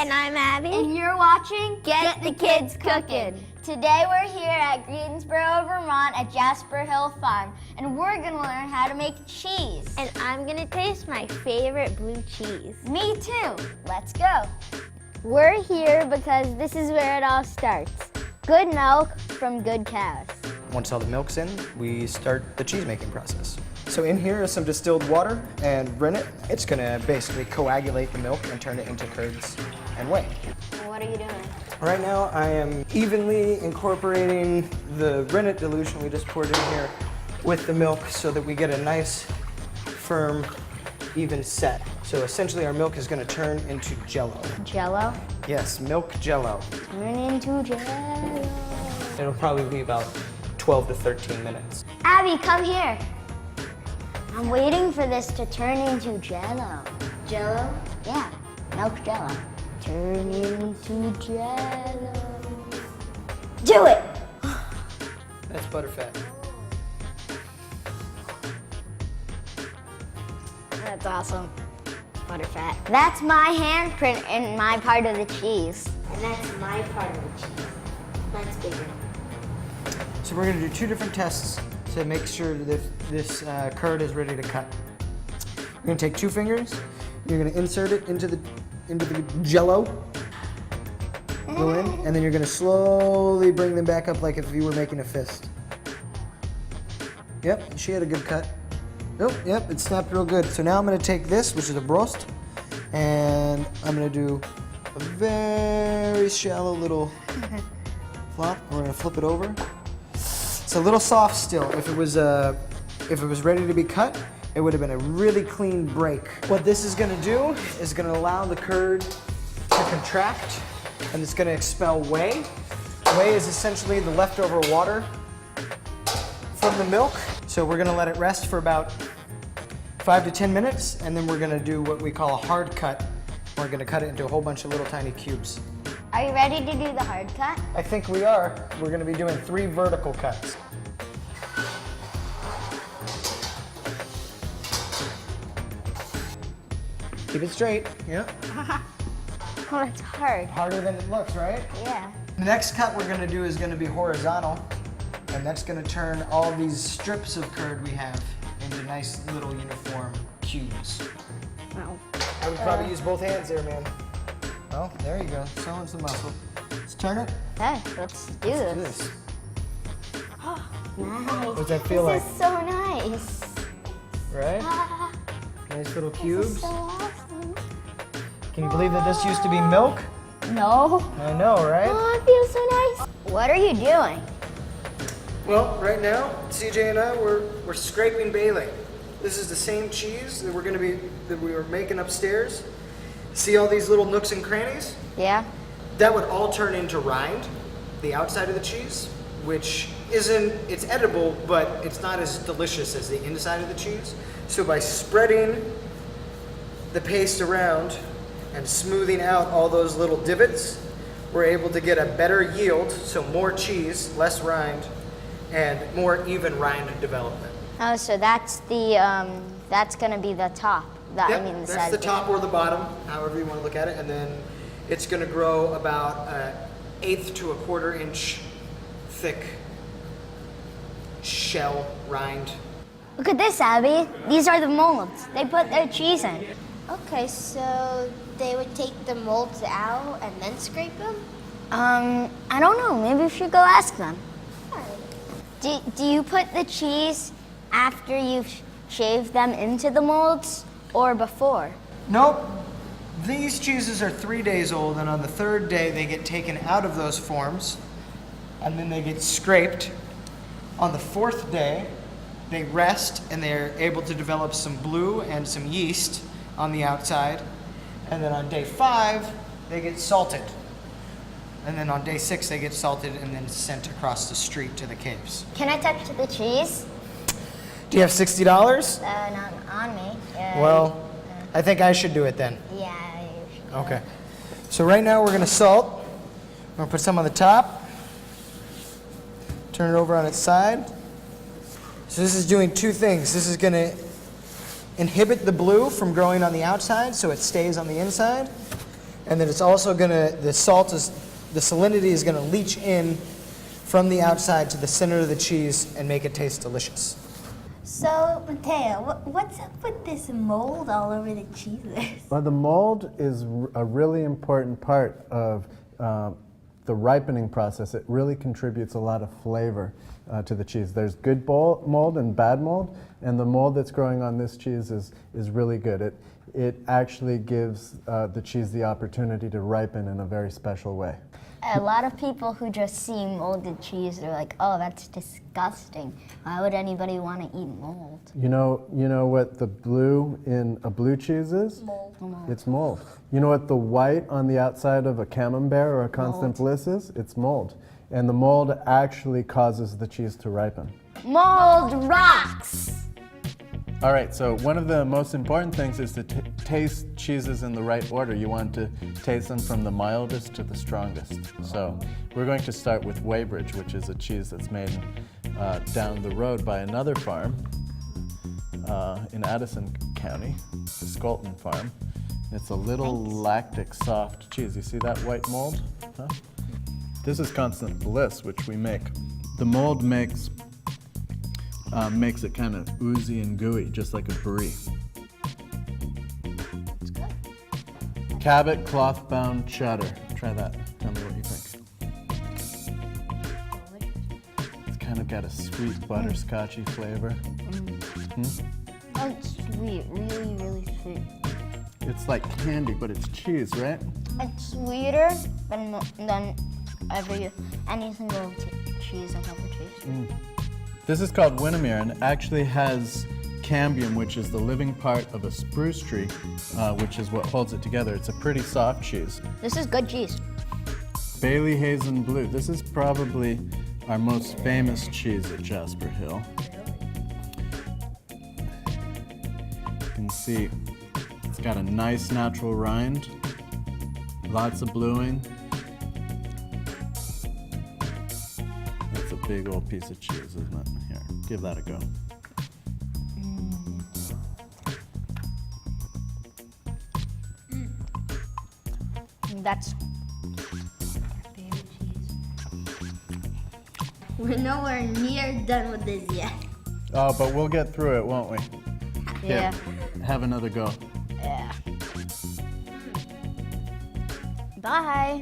And I'm Abby. And you're watching Get the Kids Cooking. Today we're here at Greensboro, Vermont at Jasper Hill Farm. And we're going to learn how to make cheese. And I'm going to taste my favorite blue cheese. Me too. Let's go. We're here because this is where it all starts. Good milk from good cows. Once all the milk's in, we start the cheese making process. So in here is some distilled water and rennet. It's gonna basically coagulate the milk and turn it into curds and whey. What are you doing? Right now I am evenly incorporating the rennet dilution we just poured in here with the milk so that we get a nice, firm, even set. So essentially our milk is gonna turn into Jell-O. Jell-O? Yes, milk Jell-O. Turn into Jell-O. It'll probably be about 12 to 13 minutes. Abby, come here. I'm waiting for this to turn into Jell-O. Jell-O? Yeah, milk Jell-O. Turn into Jell-O. Do it! That's butterfat. That's awesome. Butterfat. That's my handprint in my part of the cheese. And that's my part of the cheese. That's bigger. So we're gonna do two different tests to make sure that this curd is ready to cut. You're gonna take two fingers, you're gonna insert it into the Jell-O, go in, and then you're gonna slowly bring them back up like if you were making a fist. Yep, she had a good cut. Oh, yep, it snapped real good. So now I'm gonna take this, which is a brost, and I'm gonna do a very shallow little flop. We're gonna flip it over. It's a little soft still. If it was ready to be cut, it would have been a really clean break. What this is gonna do is gonna allow the curd to contract, and it's gonna expel whey. Whey is essentially the leftover water from the milk. So we're gonna let it rest for about 5 to 10 minutes, and then we're gonna do what we call a hard cut. We're gonna cut it into a whole bunch of little tiny cubes. Are you ready to do the hard cut? I think we are. We're gonna be doing 3 vertical cuts. Keep it straight, yeah. Oh, that's hard. Harder than it looks, right? Yeah. The next cut we're gonna do is gonna be horizontal, and that's gonna turn all these strips of curd we have into nice little uniform cubes. Oh. I would probably use both hands there, man. Well, there you go, showing some muscle. Let's turn it. Okay, let's do Let's do this. this. Nice. What does that feel like? This is so nice. Right? Ah, Nice little this cubes. is so awesome. Can you believe that this used to be milk? No. I know, right? Oh, it feels so nice. What are you doing? Well, right now, CJ and I, we're scraping baling. This is the same cheese that we were making upstairs. See all these little nooks and crannies? Yeah. That would all turn into rind, the outside of the cheese, which it's edible, but it's not as delicious as the inside of the cheese. So by spreading the paste around and smoothing out all those little divots, we're able to get a better yield, so more cheese, less rind, and more even rind development. Oh, so that's the that's gonna be the top. Yep, I mean, the that's side the of top or the bottom, however you want to look at it, and then it's going to grow about an 1/8 to 1/4 inch thick shell rind. Look at this, Abby. These are the molds. They put their cheese in. Okay, so they would take the molds out and then scrape them? I don't know. Maybe we should go ask them. Do you put the cheese after you've shaved them into the molds or before? Nope. These cheeses are 3 days old, and on the 3rd day they get taken out of those forms, and then they get scraped. On the 4th day, they rest, and they're able to develop some blue and some yeast on the outside. And then on day 5, they get salted. And then on day 6, they get salted and then sent across the street to the caves. Can I touch the cheese? Do you have $60? Not on me. Well, I think I should do it then. Yeah. You should. Okay. So right now we're gonna salt. We're gonna put some on the top. Turn it over on its side. So this is doing 2 things. This is gonna inhibit the blue from growing on the outside so it stays on the inside. And then it's also gonna, the salinity is gonna leach in from the outside to the center of the cheese and make it taste delicious. So, Mateo, what's up with this mold all over the cheeses? Well, the mold is a really important part of the ripening process. It really contributes a lot of flavor to the cheese. There's good mold and bad mold, and the mold that's growing on this cheese is really good. It actually gives the cheese the opportunity to ripen in a very special way. A lot of people who just see molded cheese, they're like, oh, that's disgusting. Why would anybody want to eat mold? You know what the blue in a blue cheese is? Mold. It's mold. You know what the white on the outside of a camembert or a Constant Bliss is? It's mold. And the mold actually causes the cheese to ripen. Mold rocks! All right, so one of the most important things is to taste cheeses in the right order. You want to taste them from the mildest to the strongest. So we're going to start with Weybridge, which is a cheese that's made down the road by another farm in Addison County, the Skolton farm. It's a little lactic soft cheese. You see that white mold? Huh? This is Constant Bliss, which we make. The mold makes it kind of oozy and gooey, just like a brie. It's good. Cabot cloth-bound cheddar. Try that. Tell me what you think. It's kind of got a sweet butterscotchy flavor. Oh, it's sweet, really, really sweet. It's like candy, but it's cheese, right? It's sweeter than any single cheese I've ever tasted. This is called Winnemere, and it actually has cambium, which is the living part of a spruce tree, which is what holds it together. It's a pretty soft cheese. This is good cheese. Bailey Hazen Blue. This is probably our most famous cheese at Jasper Hill. You can see it's got a nice natural rind, lots of bluing. That's a big old piece of cheese, isn't it? Here, give that a go. That's Favorite cheese. We're nowhere near done with this yet. Oh, but we'll get through it, won't we? yeah. Here, have another go. Yeah. Bye.